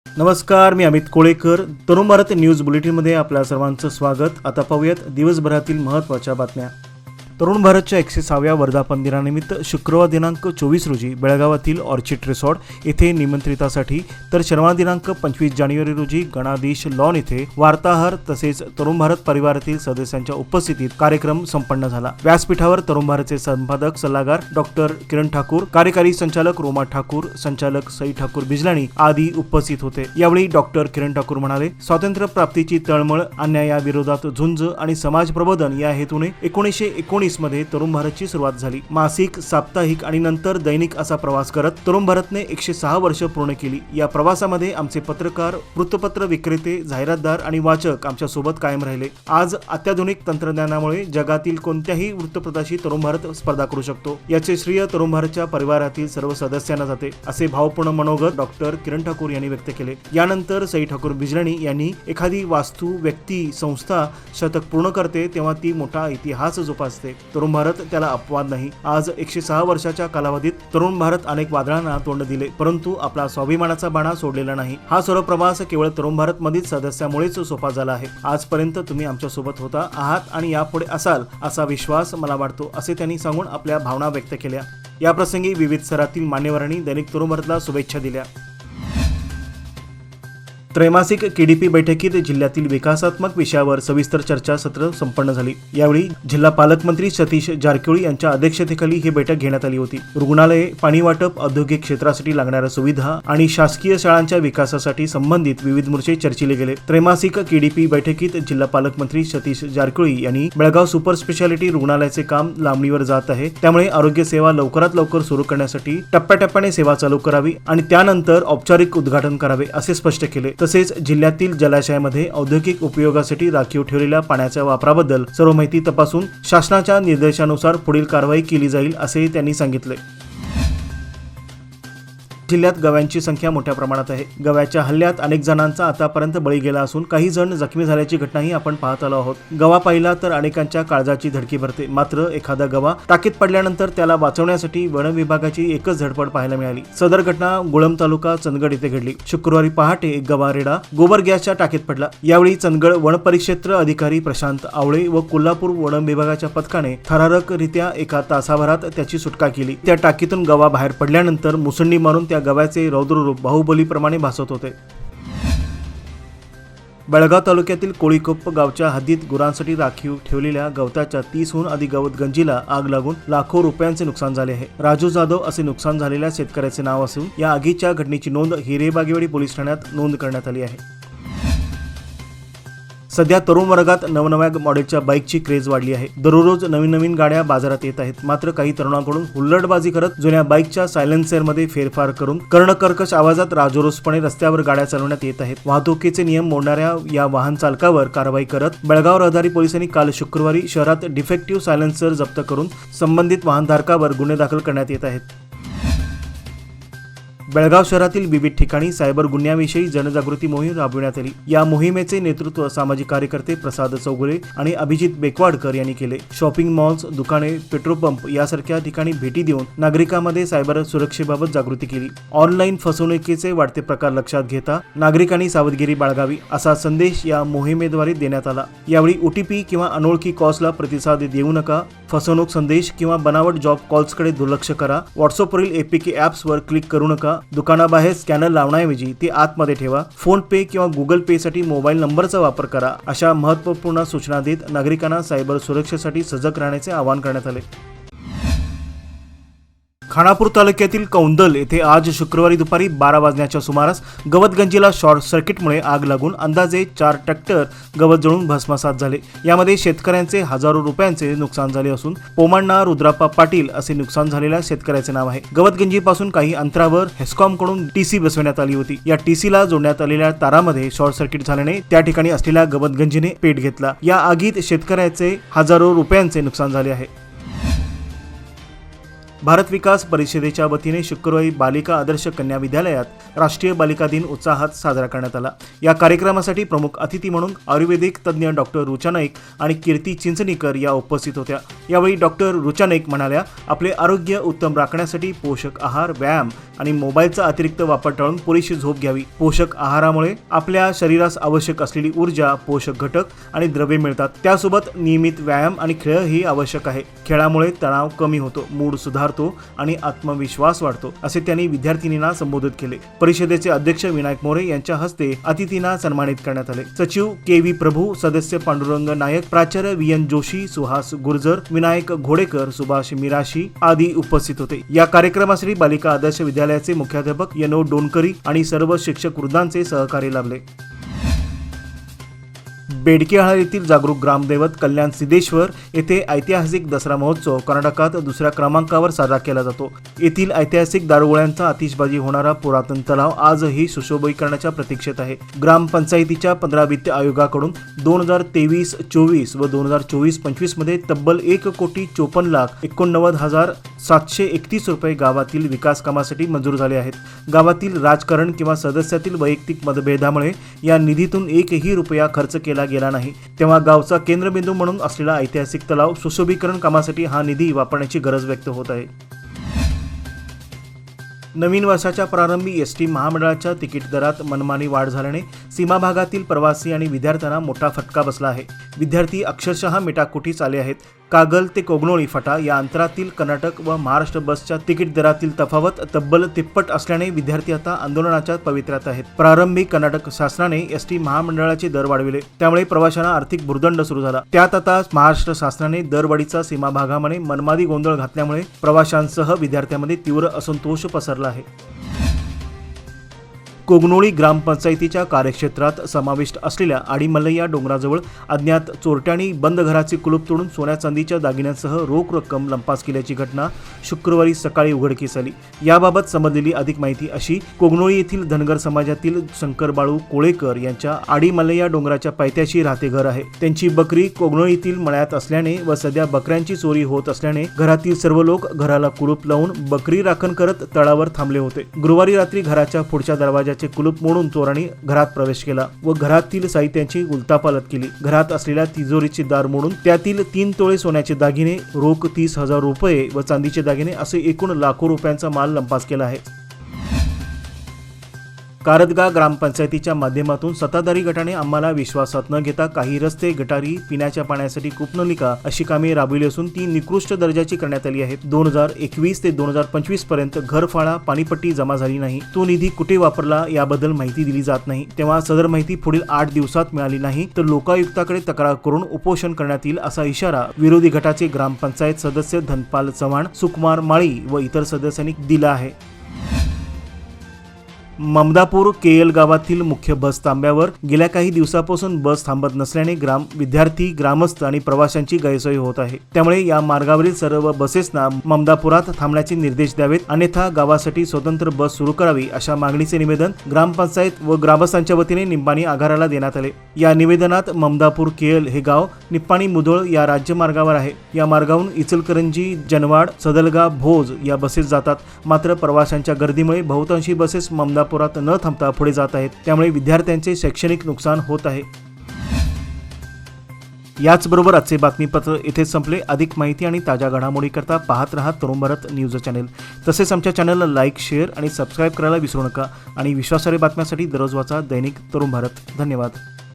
नमस्कार, मी अमित कोळेकर. तरुण भारत न्यूज बुलेटिनमध्ये आपल्या सर्वांचं स्वागत. आता पाहूयात दिवसभरातील महत्त्वाच्या बातम्या. तरुण भारतच्या 106व्या वर्धापन दिनानिमित्त शुक्रवार दिनांक 24 रोजी बेळगावातील ऑर्चिड रिसॉर्ट येथे निमंत्रितासाठी तर शनिवार दिनांक 25 जानेवारी रोजी गणाधीश लॉन येथे वार्ताहर तसेच तरुण भारत परिवारातील सदस्यांच्या उपस्थितीत कार्यक्रम संपन्न झाला. व्यासपीठावर तरुण भारतचे संपादक सल्लागार डॉक्टर किरण ठाकूर, कार्यकारी संचालक रोमा ठाकूर, संचालक सई ठाकूर बिजलाणी आदी उपस्थित होते. यावेळी डॉक्टर किरण ठाकूर म्हणाले, स्वातंत्र्य प्राप्तीची तळमळ, अन्यायाविरोधात झुंज आणि समाज प्रबोधन या हेतूने 1919 मध्ये तरुण भारतची सुरुवात झाली. मासिक, साप्ताहिक आणि नंतर दैनिक असा प्रवास करत तरुण भारतने 106 वर्ष पूर्ण केली. या प्रवासामध्ये आमचे पत्रकार, वृत्तपत्र विक्रेते, जाहिरातदार आणि वाचक आमच्या सोबत कायम राहिले. आज अत्याधुनिक तंत्रज्ञानामुळे जगातील कोणत्याही वृत्तपत्राशी तरुण भारत स्पर्धा करू शकतो. याचे श्रेय तरुण भारतच्या परिवारातील सर्व सदस्यांना जाते, असे भावपूर्ण मनोगत डॉक्टर किरण ठाकूर यांनी व्यक्त केले. यानंतर सई ठाकूर बिजलाणी यांनी एखादी वास्तू, व्यक्ती, संस्था शतक पूर्ण करते तेव्हा ती मोठा इतिहास जोपासते. तरुण भारत त्याला अपवाद नाही. आज 106 वर्षाच्या कालावधीत तरुण भारत अनेक वादळांना तोंड दिले, परंतु आपला स्वाभिमानाचा बाणा सोडलेला नाही. हा सर्व प्रवास केवळ तरुण भारत मधील सदस्यामुळेच सोपा झाला आहे. आजपर्यंत तुम्ही आमच्या सोबत होता आहात आणि यापुढे असाल असा विश्वास मला वाटतो, असे त्यांनी सांगून आपल्या भावना व्यक्त केल्या. या प्रसंगी विविध स्तरातील मान्यवरांनी दैनिक तरुण भारतला शुभेच्छा दिल्या. त्रैमासिक केडीपी बैठकीत जिल्ह्यातील विकासात्मक विषयावर सविस्तर चर्चा सत्र संपन्न झाली. यावेळी जिल्हा पालकमंत्री सतीश जारकिहोळी यांच्या अध्यक्षतेखाली ही बैठक घेण्यात आली होती. रुग्णालये, पाणी वाटप, औद्योगिक क्षेत्रासाठी लागणाऱ्या सुविधा आणि शासकीय शाळांच्या विकासासाठी संबंधित विविध मुद्दे चर्चिले गेले. त्रैमासिक केडीपी बैठकीत जिल्हा पालकमंत्री सतीश जारकिहोळी यांनी बेळगाव सुपर स्पेशालिटी रुग्णालयाचे काम लांबणीवर जात आहे, त्यामुळे आरोग्य सेवा लवकरात लवकर सुरू करण्यासाठी टप्प्याटप्प्याने सेवा चालू करावी आणि त्यानंतर औपचारिक उद्घाटन करावे असे स्पष्ट केले. तसेच जिल्ह्यातील जलाशयामध्ये औद्योगिक उपयोगासाठी राखीव ठेवलेल्या पाण्याच्या वापराबद्दल सर्व माहिती तपासून शासनाच्या निर्देशानुसार पुढील कारवाई केली जाईल असे त्यांनी सांगितले. जिल्ह्यात गव्यांची संख्या मोठ्या प्रमाणात आहे. गव्याच्या हल्ल्यात अनेक जणांचा आतापर्यंत बळी गेला असून काही जण जखमी झाल्याची घटनाही आपण पाहत आलो आहोत. गवा पाहिला तर अनेकांच्या काळजाची धडकी भरते. मात्र एखादा गवा टाकीत पडल्यानंतर त्याला वाचवण्यासाठी वन विभागाची एकच धडपड पाहायला मिळाली. सदर घटना गुळम तालुका चंदगड येथे घडली. शुक्रवारी पहाटे एक गवा रेडा गोबर गॅसच्या टाकीत पडला. यावेळी चंदगड वन परिक्षेत्र अधिकारी प्रशांत आवळे व कोल्हापूर वन विभागाच्या पथकाने थरारकरित्या एका तासाभरात त्याची सुटका केली. त्या टाकीतून गवा बाहेर पडल्यानंतर मुसंडी मारून त्या गव्याचे रौद्ररूप बाहुबलीप्रमाणे भासत होते. बेळगाव तालुक्यातील कोळीकोप्प गावच्या हद्दीत गुरांसाठी राखीव ठेवलेल्या गवताच्या 30हून अधिक गवत गंजीला आग लागून लाखो रुपयांचे नुकसान झाले आहे. राजू जाधव असे नुकसान झालेल्या शेतकऱ्याचे नाव असून या आगीच्या घटनेची नोंद हिरेबागेवाडी पोलीस ठाण्यात नोंद करण्यात आली आहे. सध्या तरुण वर्गात नवनव्या मॉडेलच्या बाईकची क्रेज वाढली आहे. दररोज नवीन नवीन गाड्या बाजारात येत आहेत. मात्र काही तरुणांकडून हुल्लडबाजी करत जुन्या बाईकच्या सायलेन्सरमध्ये फेरफार करून कर्णकर्कश आवाजात राजरोसपणे रस्त्यावर गाड्या चालवण्यात येत आहेत. वाहतुकीचे नियम मोडणाऱ्या या वाहन चालकावर कारवाई करत बेळगाव रहदारी पोलिसांनी काल शुक्रवारी शहरात डिफेक्टिव्ह सायलेन्सर जप्त करून संबंधित वाहनधारकावर गुन्हे दाखल करण्यात येत आहेत. बेळगाव शहरातील विविध ठिकाणी सायबर गुन्ह्याविषयी जनजागृती मोहीम राबविण्यात आली. या मोहिमेचे नेतृत्व सामाजिक कार्यकर्ते प्रसाद चौगुले आणि अभिजित बेकवाडकर यांनी केले. शॉपिंग मॉल्स, दुकाने, पेट्रोल पंप यासारख्या ठिकाणी भेटी देऊन नागरिकांमध्ये सायबर सुरक्षेबाबत जागृती केली. ऑनलाईन फसवणुकीचे वाढते प्रकार लक्षात घेता नागरिकांनी सावधगिरी बाळगावी असा संदेश या मोहिमेद्वारे देण्यात आला. यावेळी ओटीपी किंवा अनोळखी कॉल्सला प्रतिसाद देऊ नका. फसवणूक संदेश किंवा बनावट जॉब कॉल्सकडे दुर्लक्ष करा. व्हॉट्सअपवरील एपीके ॲप्सवर क्लिक करू नका. दुकानाबाहेर स्कॅनर लावण्याऐवजी ते आतमध्ये ठेवा. फोन पे किंवा गुगल पे साठी मोबाईल नंबरचा वापर करा. अशा महत्त्वपूर्ण सूचना देत नागरिकांना सायबर सुरक्षेसाठी सजग राहण्याचे आवाहन करण्यात आले. खानापूर तालुक्यातील कौंदल येथे आज शुक्रवारी दुपारी 12 वाजण्याच्या सुमारास गवतगंजीला शॉर्ट सर्किटमुळे आग लागून अंदाजे 4 ट्रॅक्टर गवत जळून भस्मसात झाले. यामध्ये शेतकऱ्यांचे हजारो रुपयांचे नुकसान झाले असून पोमांना रुद्राप्पा पाटील असे नुकसान झालेल्या शेतकऱ्याचे नाव आहे. गवतगंजीपासून काही अंतरावर हेस्कॉमकडून टीसी बसवण्यात आली होती. या टीसीला जोडण्यात आलेल्या तारामध्ये शॉर्ट सर्किट झाल्याने त्या ठिकाणी असलेल्या गवतगंजीने पेट घेतला. या आगीत शेतकऱ्याचे हजारो रुपयांचे नुकसान झाले आहे. भारत विकास परिषदेच्या वतीने शुक्रवारी बालिका आदर्श कन्या विद्यालयात राष्ट्रीय बालिका दिन उत्साहात साजरा करण्यात आला। या कार्यक्रमासाठी प्रमुख अतिथी म्हणून आयुर्वेदिक तज्ज्ञ डॉक्टर रुचा नाईक आणि कीर्ती चिंचणीकर या उपस्थित होत्या। यावेळी डॉक्टर रुचा नाईक म्हणाल्या, आपले आरोग्य उत्तम राखण्यासाठी पोषक आहार, व्यायाम आणि मोबाईलचा अतिरिक्त वापर टाळून पुरेशी झोप घ्यावी। पोषक आहारामुळे आपल्या शरीरास आवश्यक असलेली ऊर्जा, पोषक घटक आणि द्रव्ये मिळतात। त्यासोबत नियमित व्यायाम आणि खेळ ही आवश्यक आहे। खेळामुळे तणाव कमी होतो, मूड सुधारतो आणि आत्मविश्वास वाढतो, असे त्यांनी विद्यार्थिनींना संबोधित केले। परिषदेचे अध्यक्ष विनायक मोरे यांच्या हस्ते अतिथींना सन्मानित करण्यात आले। सचिव के.व्ही. प्रभू, सदस्य पांडुरंग नायक, प्राचार्य व्ही.एन. जोशी, सुहास गुर्जर, विनायक घोडेकर, सुभाष मिराशी आदी उपस्थित होते। या कार्यक्रमासाठी बालिका आदर्श विद्यालयाचे मुख्याध्यापक यनो डोनकरी आणि सर्व शिक्षक वृंदांचे सहकार्य लाभले। बेडकेहाळ येथील जागरूक ग्रामदैवत कल्याण सिद्धेश्वर येथे ऐतिहासिक दसरा महोत्सव कर्नाटकात दुसऱ्या क्रमांकावर साजरा केला जातो। येथील ऐतिहासिक दारुगोळ्यांचा आतिषबाजी होणारा पुरातन तलाव आजही सुशोभीकरणाच्या प्रतीक्षेत आहे। ग्रामपंचायतीच्या 15 वित्त आयोगाकडून 2023-24 व 2024-25 मध्ये तब्बल 1,54,89,731 रुपये गावातील विकास कामासाठी मंजूर झाले आहेत। गावातील राजकारण किंवा सदस्यातील वैयक्तिक मतभेदामुळे या निधीतून एकही रुपया खर्च केला गेला नाही, तेव्हा गावचा केंद्रबिंदू म्हणून असलेला ऐतिहासिक तलाव सुशोभीकरण कामासाठी हा निधी वापरण्याची गरज व्यक्त होत आहे। नवीन वर्षाच्या प्रारंभी एसटी महामंडळाच्या तिकीट दरात मनमानी वाढ झाल्याने सीमा भागातील प्रवासी आणि विद्यार्थ्यांना मोठा फटका बसला आहे। विद्यार्थी अक्षरशः मेटाकुटीस आले आहेत। कागल ते कोगनोळी फाटा या अंतरातील कर्नाटक व महाराष्ट्र बसच्या तिकीट दरातील तफावत तब्बल तिप्पट असल्याने विद्यार्थी आता आंदोलनाच्या पवित्र्यात आहेत। प्रारंभी कर्नाटक शासनाने एसटी महामंडळाचे दर वाढविले, त्यामुळे प्रवाशांना आर्थिक भुर्दंड सुरू झाला। त्यात आता महाराष्ट्र शासनाने दरवाढीचा सीमा भागामध्ये मनमादी गोंधळ घातल्यामुळे प्रवाशांसह विद्यार्थ्यांमध्ये तीव्र असंतोष पसरला आहे। कोगनोळी ग्रामपंचायतीच्या कार्यक्षेत्रात समाविष्ट असलेल्या आडीमल्लैया डोंगराजवळ अज्ञात चोरट्यांनी बंद घराचे कुलूप तोडून सोन्या चांदीच्या दागिन्यांसह रोख रक्कम लंपास केल्याची घटना शुक्रवारी सकाळी उघडकीस आली। याबाबत समजलेली अधिक माहिती अशी, कोगनोळी येथील धनगर समाजातील शंकर बाळू कोळेकर यांच्या आडीमल्लैया डोंगराच्या पायथ्याशी राहते घर आहे। त्यांची बकरी कोगनोळीतील मळ्यात असल्याने व सध्या बकऱ्यांची चोरी होत असल्याने घरातील सर्व लोक घराला कुलूप लावून बकरी राखण करत तळावर थांबले होते। गुरुवारी रात्री घराच्या पुढच्या दरवाजाचे कुलूप मोडून चोरांनी घरात प्रवेश केला व घरातील साहित्याची उलथापालथ केली। घरात असलेल्या तिजोरीचे दार मोडून त्यातील 3 तोळे सोन्याचे दागिने, रोख 30,000 रुपये व चांदीचे दागिने असे एकूण लाखो रुपयांचा माल लंपास केला आहे। कारदगा ग्रामपंचायतीच्या माध्यमातून सत्ताधारी गटाने आम्हाला विश्वासात न घेता काही रस्ते, गटारी, पिण्याच्या पाण्यासाठी कूपनलिका अशी कामे राबविली असून ती निकृष्ट दर्जाची करण्यात आली आहेत। 2021 ते 2025 पर्यंत घरफाळा, पाणीपट्टी जमा झाली नाही। तो निधी कुठे वापरला याबद्दल माहिती दिली जात नाही। तेव्हा सदर माहिती पुढील 8 दिवसात मिळाली नाही तर लोकायुक्ताकडे तक्रार करून उपोषण करण्यात येईल असा इशारा विरोधी गटाचे ग्रामपंचायत सदस्य धनपाल चव्हाण, सुकुमार माळी व इतर सदस्यांनी दिला आहे। ममदापूर केएल गावातील मुख्य बस थांब्यावर गेल्या काही दिवसापासून बस थांबत नसल्याने विद्यार्थी, ग्रामस्थ आणि प्रवाशांची गैरसोय होत आहे। त्यामुळे या मार्गावरील सर्व बसेसना ममदापुरात थांबण्याचे निर्देश द्यावेत, अन्यथा गावासाठी स्वतंत्र बस सुरू करावी अशा मागणीचे निवेदन ग्रामपंचायत व ग्रामस्थांच्या वतीने निप्पाणी आगाराला देण्यात आले। या निवेदनात ममदापूर केएल हे गाव निप्पाणी मुधोळ या राज्य मार्गावर आहे। या मार्गावरून इचलकरंजी, जनवाड, सदलगा, भोज या बसेस जातात, मात्र प्रवाशांच्या गर्दीमुळे बहुतांशी बसेस ममदापुरात न थांबता पुढे जात आहेत, त्यामुळे विद्यार्थ्यांचे शैक्षणिक नुकसान होत आहे। याचबरोबर आजचे बातमीपत्र येथे संपले। अधिक माहिती आणि ताज्या घडामोडी करता पाहत रहा तरुण भारत न्यूज चॅनेल। तसेच आमच्या चॅनलला लाईक, शेअर आणि सबस्क्राईब करायला विसरू नका आणि विश्वासार्ह बातम्यांसाठी दररोज वाचा दैनिक तरुण भारत। धन्यवाद।